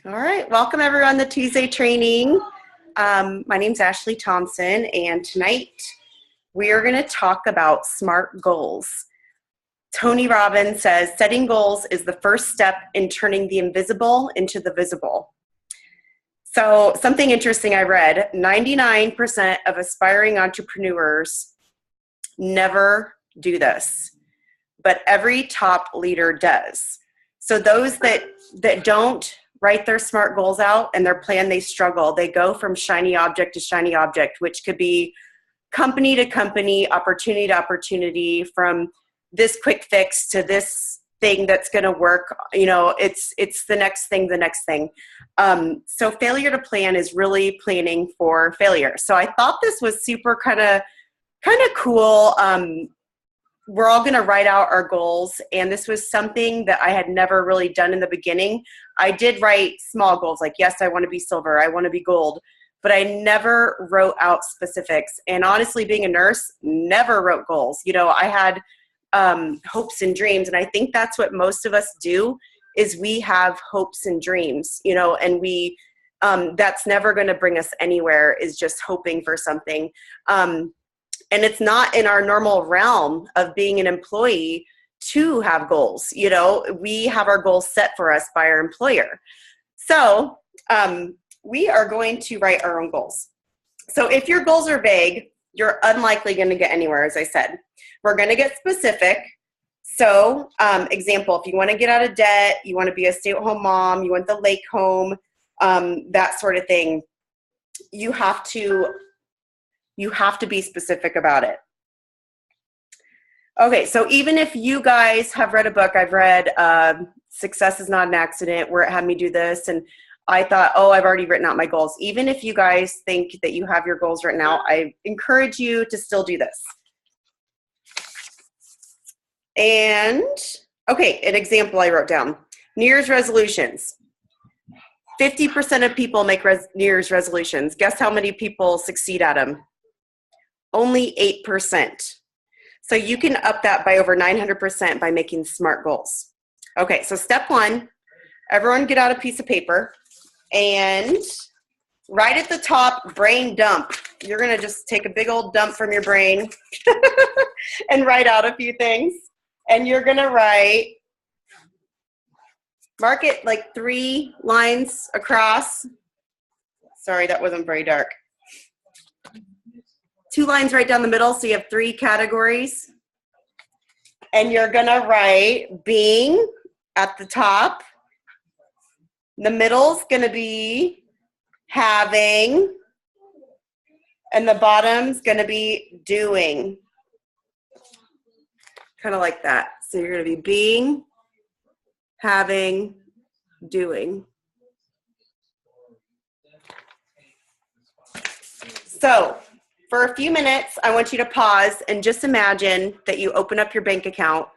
All right, welcome everyone to Tuesday training. My name's Ashley Thompson, and tonight we are going to talk about SMART goals. Tony Robbins says setting goals is the first step in turning the invisible into the visible. So something interesting I read, 99% of aspiring entrepreneurs never do this, but every top leader does. So those that don't write their SMART goals out and their plan, they struggle. They go from shiny object to shiny object, which could be company to company, opportunity to opportunity, from this quick fix to this thing that's going to work. You know, it's the next thing. So failure to plan is really planning for failure. So I thought this was super kind of cool. We're all going to write out our goals, and this was something that I had never really done in the beginning. I did write small goals, like, yes, I want to be silver, I want to be gold, but I never wrote out specifics. And honestly, being a nurse, never wrote goals. You know, I had hopes and dreams, and I think that's what most of us do, is we have hopes and dreams, you know, and we that's never going to bring us anywhere, is just hoping for something. And it's not in our normal realm of being an employee to have goals. You know, we have our goals set for us by our employer. So we are going to write our own goals. So if your goals are vague, you're unlikely going to get anywhere, as I said. We're going to get specific. So example, if you want to get out of debt, you want to be a stay-at-home mom, you want the lake home, that sort of thing, you have to be specific about it. Okay, so even if you guys have read a book, I've read Success is Not an Accident, where it had me do this, and I thought, oh, I've already written out my goals. Even if you guys think that you have your goals written out, I encourage you to still do this. And, okay, an example I wrote down. New Year's resolutions. 50% of people make New Year's resolutions. Guess how many people succeed at them? Only 8%. So you can up that by over 900% by making SMART goals. Okay, so step one, everyone get out a piece of paper, and right at the top, brain dump. You're gonna just take a big old dump from your brain and write out a few things. And you're gonna mark it like 3 lines across. Sorry, that wasn't very dark. 2 lines right down the middle, so you have 3 categories. And you're gonna write being at the top. The middle's gonna be having, and the bottom's gonna be doing. Kind of like that. So you're gonna be being, having, doing. So for a few minutes, I want you to pause and just imagine that you open up your bank account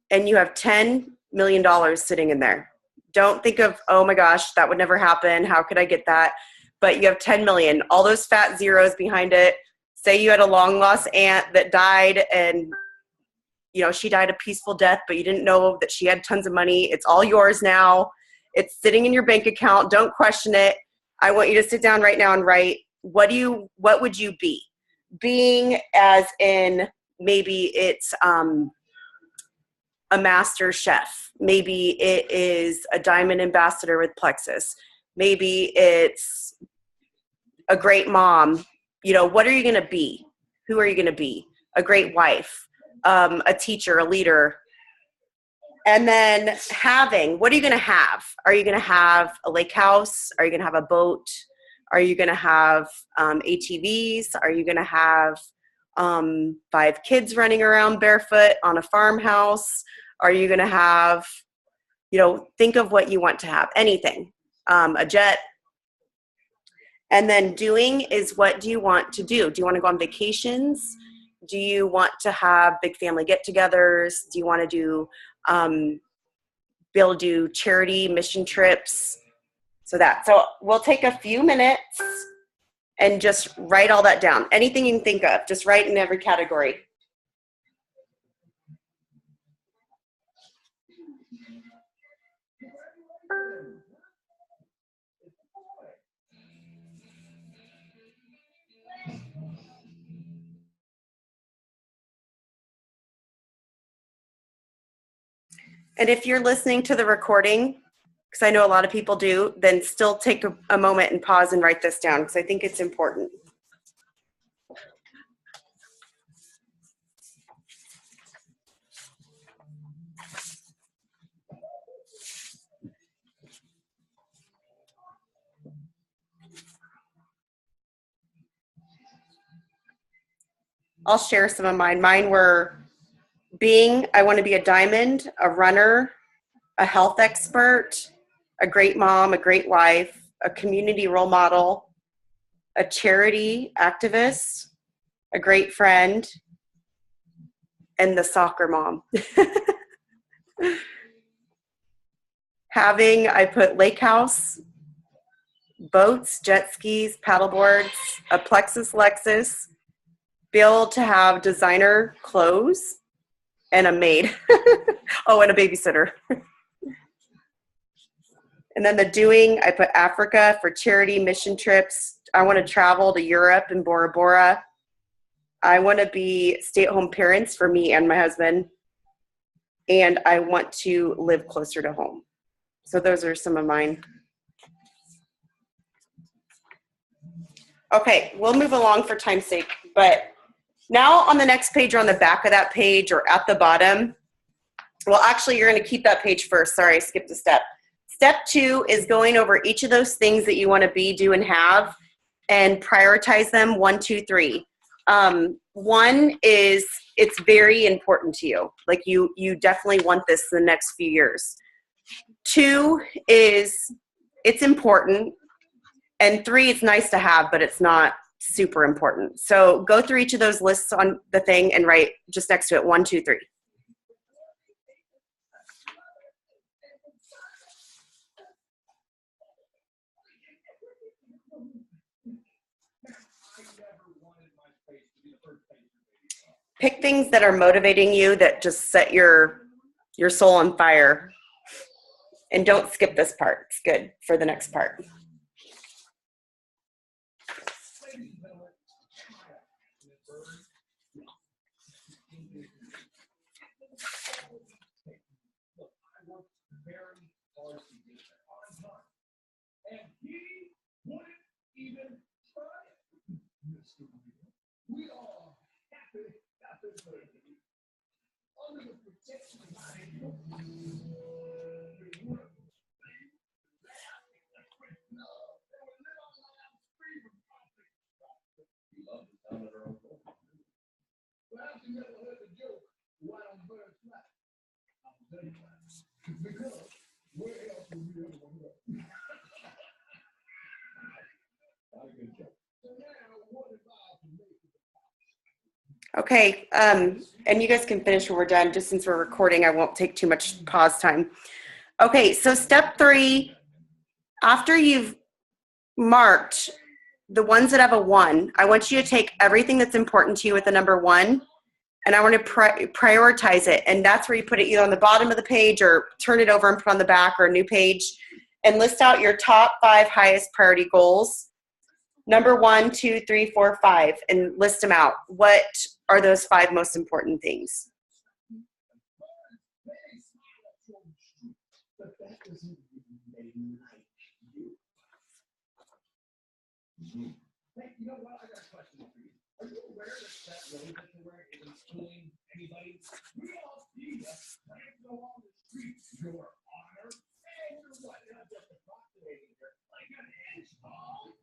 and you have $10 million sitting in there. Don't think of, oh my gosh, that would never happen. How could I get that? But you have 10 million, all those fat zeros behind it. Say you had a long lost aunt that died, and you know, she died a peaceful death, but you didn't know that she had tons of money. It's all yours now. It's sitting in your bank account. Don't question it. I want you to sit down right now and write, what would you be? Being, as in, maybe it's a master chef. Maybe it is a diamond ambassador with Plexus. Maybe it's a great mom. You know, what are you going to be? Who are you going to be? A great wife, a teacher, a leader. And then having, what are you going to have? Are you going to have a lake house? Are you going to have a boat? Are you going to have ATVs? Are you going to have 5 kids running around barefoot on a farmhouse? Are you going to have, you know, think of what you want to have. Anything. A jet. And then doing is, what do you want to do? Do you want to go on vacations? Do you want to have big family get-togethers? Do you want to do, be able to do charity mission trips? So we'll take a few minutes and just write all that down. Anything you can think of, just write in every category. And if you're listening to the recording, because I know a lot of people do, then still take a moment and pause and write this down, because I think it's important. I'll share some of mine. Mine were I want to be a diamond, a runner, a health expert, a great mom, a great wife, a community role model, a charity activist, a great friend, and the soccer mom. I put lake house, boats, jet skis, paddle boards, a Plexus Lexus, be able to have designer clothes, and a maid. Oh, and a babysitter. And then the doing, I put Africa for charity mission trips. I want to travel to Europe and Bora Bora. I want to be stay-at-home parents for me and my husband. And I want to live closer to home. So those are some of mine. Okay, we'll move along for time's sake. But now on the next page or on the back of that page or at the bottom, well, actually, you're going to keep that page first. Sorry, I skipped a step. Step 2 is going over each of those things that you want to be, do, and have, and prioritize them 1, 2, 3. 1 is it's very important to you. Like you definitely want this in the next few years. 2 is it's important. And 3, it's nice to have, but it's not super important. So go through each of those lists on the thing and write just next to it 1, 2, 3. Pick things that are motivating you, that just set your soul on fire. And don't skip this part. It's good for the next part. Okay, and you guys can finish when we're done. Just since we're recording, I won't take too much pause time. Okay, so step 3, after you've marked the ones that have a 1, I want you to take everything that's important to you with the number 1, and I want to prioritize it. And that's where you put it either on the bottom of the page or turn it over and put on the back or a new page, and list out your top 5 highest priority goals. Number 1, 2, 3, 4, 5, and list them out. What are those 5 most important things? You know what? I got a question for you. Are you aware that road that you're wearing isn't killing anybody? We all see that. I have to go on the streets, your honor, and you're what? Not just approximating here, like an inch tall.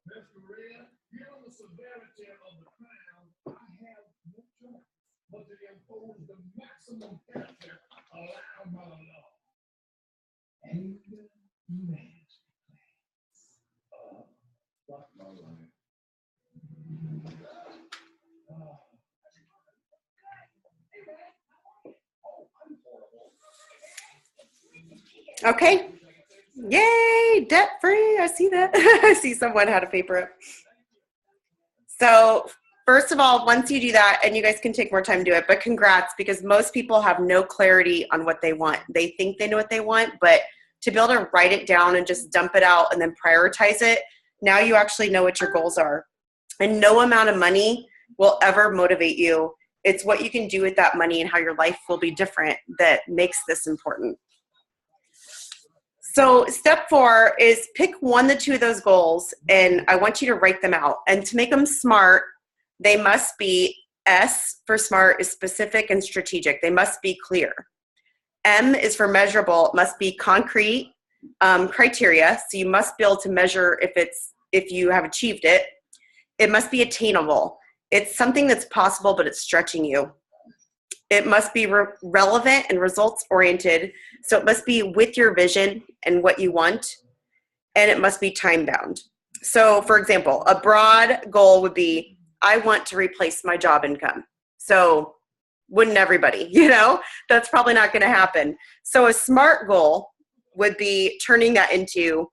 Mr. Red, given the severity of the crime, I have no choice but to impose the maximum penalty allowed by the law. Anger management plans. Fuck my life. Okay. Yay, debt free. I see that. I see someone had a paper up. So first of all, once you do that, and you guys can take more time to do it, but congrats, because most people have no clarity on what they want. They think they know what they want, but to be able to write it down and just dump it out and then prioritize it, now you actually know what your goals are. And no amount of money will ever motivate you. It's what you can do with that money and how your life will be different that makes this important. So step 4 is pick 1 to 2 of those goals, and I want you to write them out. And to make them SMART, they must be, S for SMART is specific and strategic. They must be clear. M is for measurable. It must be concrete criteria. So you must be able to measure if you have achieved it. It must be attainable. It's something that's possible, but it's stretching you. It must be relevant and results oriented. So it must be with your vision and what you want. And it must be time bound. So for example, a broad goal would be, I want to replace my job income. So wouldn't everybody, that's probably not going to happen. So a SMART goal would be turning that into,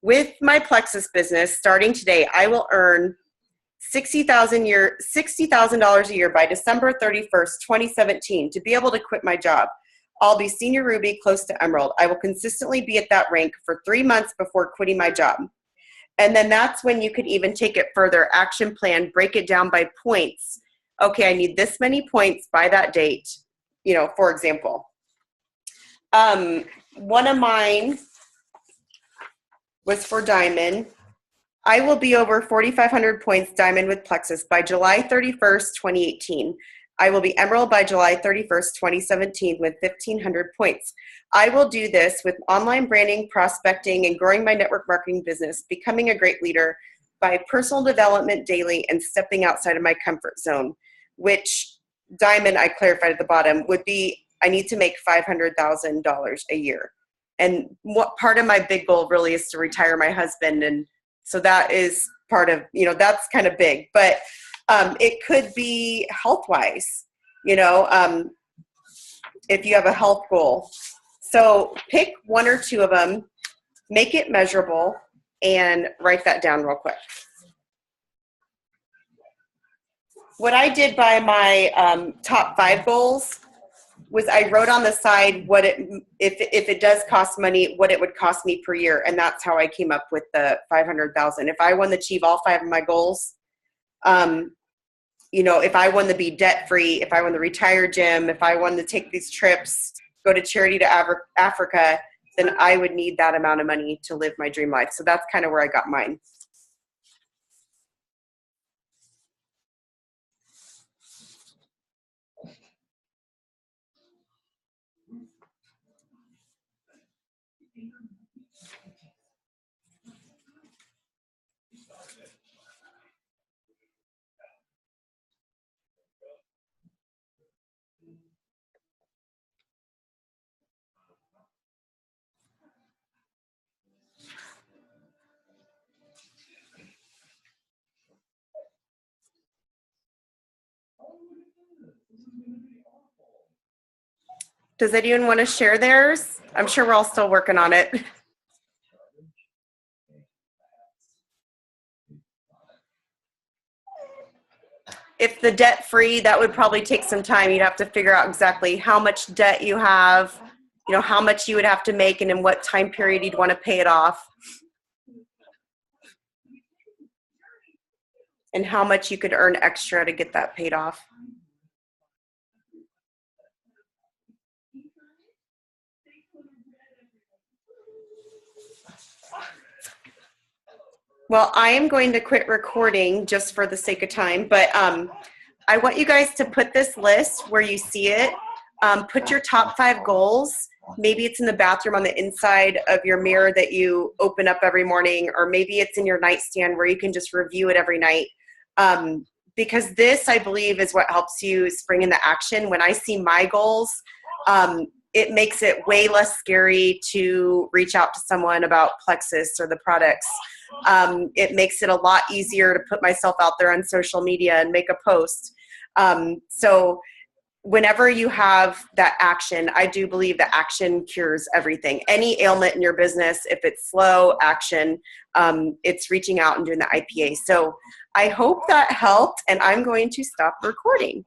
with my Plexus business starting today, I will earn $60,000 a year by December 31st, 2017 to be able to quit my job. I'll be senior Ruby close to Emerald. I will consistently be at that rank for 3 months before quitting my job. And then that's when you could even take it further, action plan, break it down by points. Okay, I need this many points by that date, for example. One of mine was for Diamond. I will be over 4,500 points Diamond with Plexus by July 31st, 2018. I will be Emerald by July 31st, 2017 with 1,500 points. I will do this with online branding, prospecting, and growing my network marketing business, becoming a great leader by personal development daily and stepping outside of my comfort zone, which Diamond, I clarified at the bottom, would be I need to make $500,000 a year. And what part of my big goal really is to retire my husband. And so that is part of, that's kind of big. But it could be health-wise, if you have a health goal. So pick 1 or 2 of them, make it measurable, and write that down real quick. What I did by my top 5 goals was I wrote on the side what if it does cost money, what it would cost me per year, and that's how I came up with the 500,000. If I wanted to achieve all 5 of my goals, if I wanted to be debt free, if I wanted to retire gym, if I wanted to take these trips, go to charity to Africa, then I would need that amount of money to live my dream life. So that's kind of where I got mine. Does anyone want to share theirs? I'm sure we're all still working on it. If the debt free, that would probably take some time. You'd have to figure out exactly how much debt you have, how much you would have to make and in what time period you'd want to pay it off. And how much you could earn extra to get that paid off. Well, I am going to quit recording just for the sake of time, but I want you guys to put this list where you see it. Put your top 5 goals. Maybe it's in the bathroom on the inside of your mirror that you open up every morning, or maybe it's in your nightstand where you can just review it every night. Because this, I believe, is what helps you spring into action. When I see my goals, it makes it way less scary to reach out to someone about Plexus or the products. It makes it a lot easier to put myself out there on social media and make a post. So whenever you have that action, I do believe that action cures everything. Any ailment in your business, if it's slow action, it's reaching out and doing the IPA. So I hope that helped, and I'm going to stop recording.